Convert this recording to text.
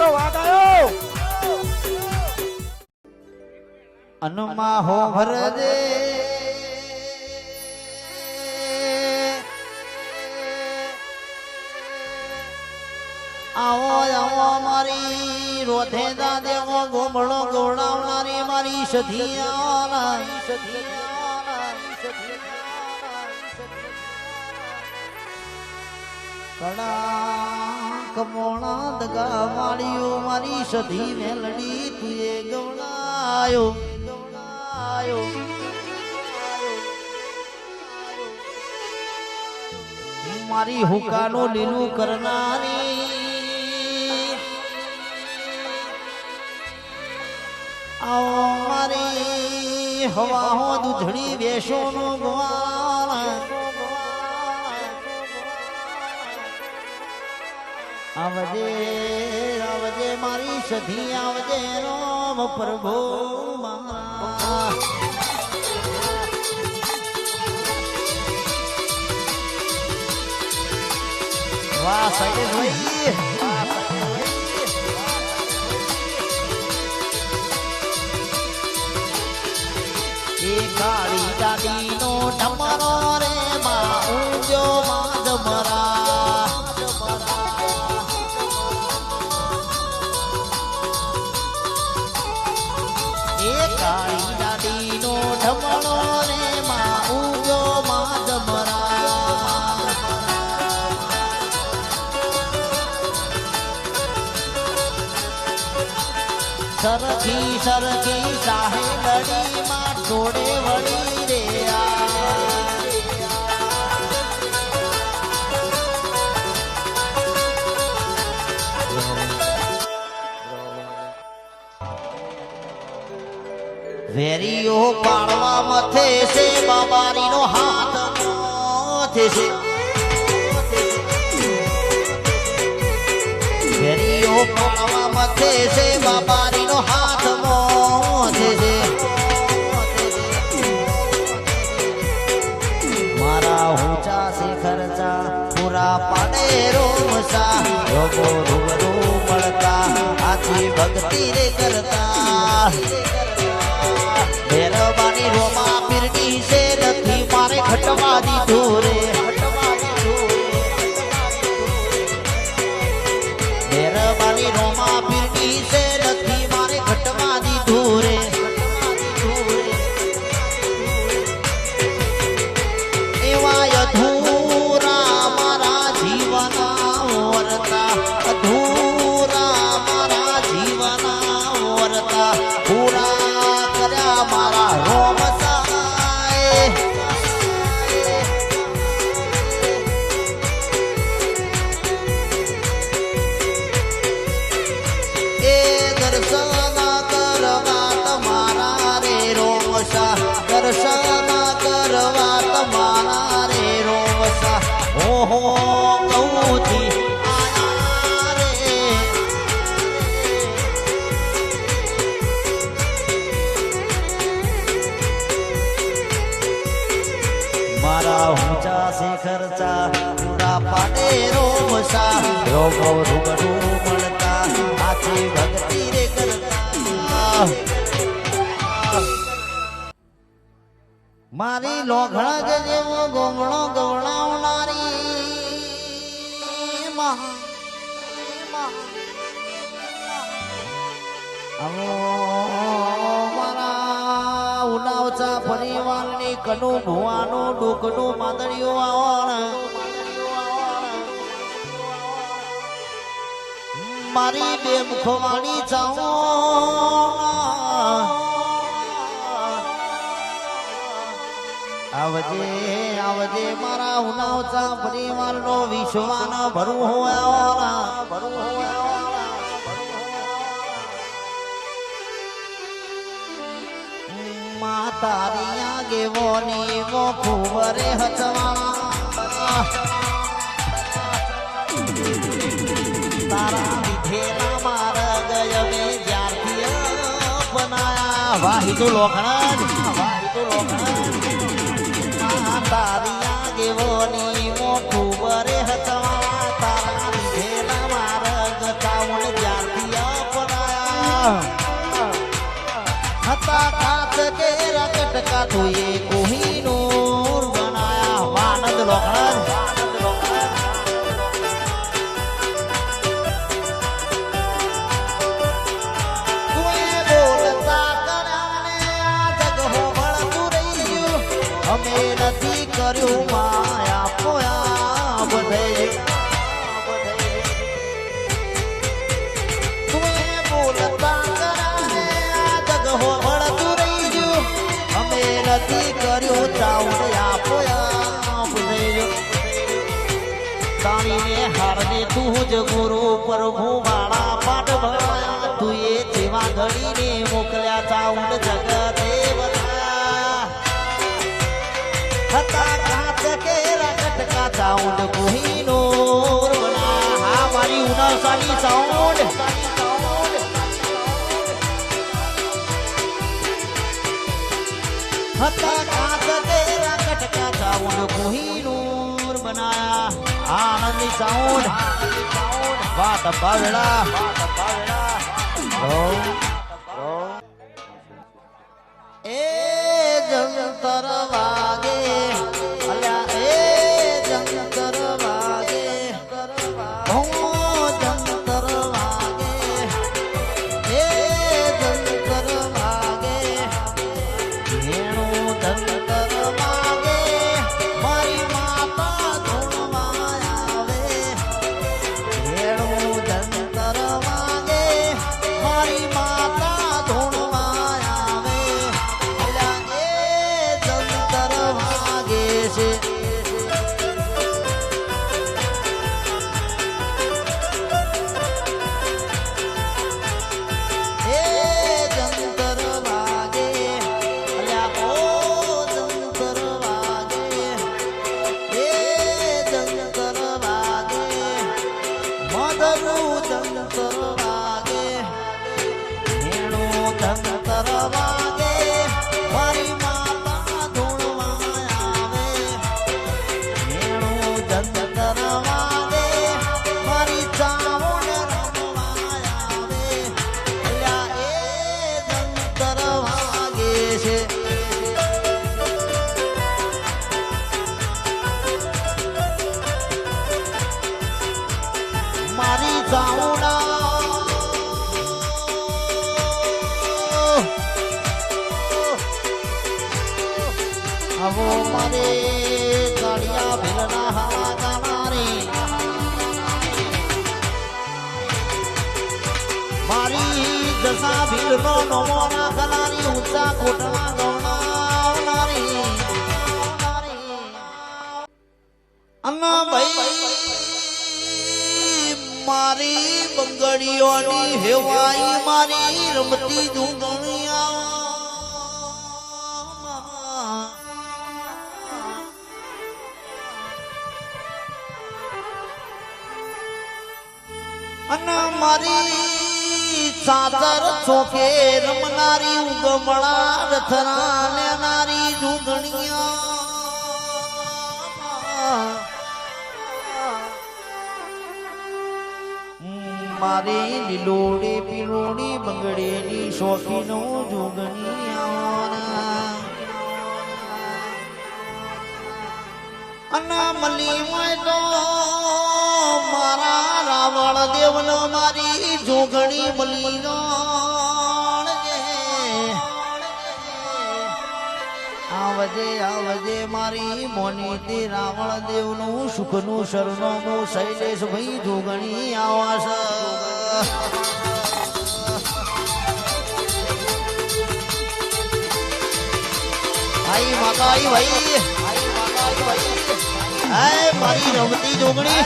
મારો વાગ આવ્યો અનમાં હો ભરજે આવો આવો મારી રોધે દાદેવો ગોમડો ગોળાવનારી મારી સધિયા કડા કમોણા દગા માળીઓ મારી સધી મેલડી તુએ ગવડાયો મારી હુકાનું લીલું કરનારી આવો મારી હવા હો દૂધડી બેસો નો ગવાળા આવજે આવજે મારી સધી આવજે રામ પ્રભુ મારા વાહ સાઈડ ભાઈ એ કાળી દાડી નો ડમરો રે માં ઊંજો માં ડમરા એ કાળી દાડી નો ડમરો રે માં ઊંજો માં ડમરા સરખી સરખી સાહે લડી માં જોડે વળી રે વેરીઓ પાડવા મથે છે બાબારી નો હાથ મથે છે વેરીઓ પાડવા મથે છે બાબારી નો હાથ મથે છે મારા ઊંચા છે ખર્ચા પૂરા પાડે રોમસા રોગો રૂબરૂ મળતા આથી ભક્તિ રે કરતા ભેરવાની રોમા પીરની છે નથી મારે ખટવા દીધું રે ભેરવાની રોમા પીરની છે નથી મારે ખટવા દીધું રે એવા અધૂરા મારા જીવના વર્તા અધૂરા મારા જીવના વર્તા પૂરા કર્યા મારા રોમ એ દર્શન કરવા તમારા રે રોમસા દર્શન કરવા તમારા રે રોમસા ઓહો ગૌથી આયા રે મારા ઊંચા છે ખર્ચા પૂરા પાડે રોમસા રોગો રૂબરૂ મળતા આથી ભક્તિ રે કરતા મારી લોઘણા જ જેવો ગોમણો ગવડાવનારી મારા ઉનાવચા પરિવારની કનું ભુવાનું ડુકનું માદળિયું આવવાના મારી બે મુખવાણી ચાવો આવજે આવજે મારા ઉનાવચા પરિવારનો વિશ્વાન ભરવું હોય તારી આગેવોની મોખું વરે હચવા તારા વિધેલા માર્ગ અમે જ્યારથી અપનાયા વાહિતું લોખણ તારી આગેવોની મોખું વરે હચવા તારા વિધેલા માર્ગ તાવણ જ્યારથી હતા કાચ કેરા કટકા તો એ કોહિનૂર બનાયા વાનંદ લોકણ અમે નથી કર્યું માયા પોયા બધે તું બોલતા કરાને આ જગ હો ભળતું રહી ગયું અમે નથી કર્યું ચાવડ્યા પોયા બધે તાણીને હારને તું જ ગુરુ પ્રભુ વાળા પાઠ ભણાયા તું એ જેવા ઘડીને મોકલ્યા ચાવડ જગતે હતા કાચ કેરા કટકા સાઉન્ડ કોહિનૂર બના હા મારી ઉનાસાની સાઉન્ડ હતા કાચ કેરા કટકા સાઉન્ડ કોહિનૂર બનાયા આનંદી સાઉન્ડ વાહ તબ્બા વેળા એ જંતર વાગે અલ્યા એ જંતર વાગે હો જંતર વાગે એ જંતર વાગે હેણું જંતર વાગે મારી માતા ધૂણમાં આવે હેણું જંતર વાગે મારી માતા ધૂણમાં આવે મારી ચાઉડા આવો મારે ગાડિયા ભીલના હા ગાનારી મારી દશા ભીલનો નમોના ગલારી ઊંચા કોટના ગવનારી અન્ના ભાઈ મારી બંગડીઓની હેવાઈ મારી રમતી જુગણિયા અને મારી સાદર ચોકે રમનારી ઉગમણા રથના લેનારી જુગણિયા મારી લીલોડી પીળોડી બંગડીની શોખીનો જોગણિયા અને મલી તો મારા રાવણ દેવનો મારી જોગણી મલી આવજે આવજે મારી મોની તે રાવણ દેવનું સુખનું શરણોનું શૈલેષ ભાઈ જોગણી આવાસ આઈ માતા આઈ ભાઈ આઈ માતા આઈ ભાઈ આય મારી રમતી જોગણી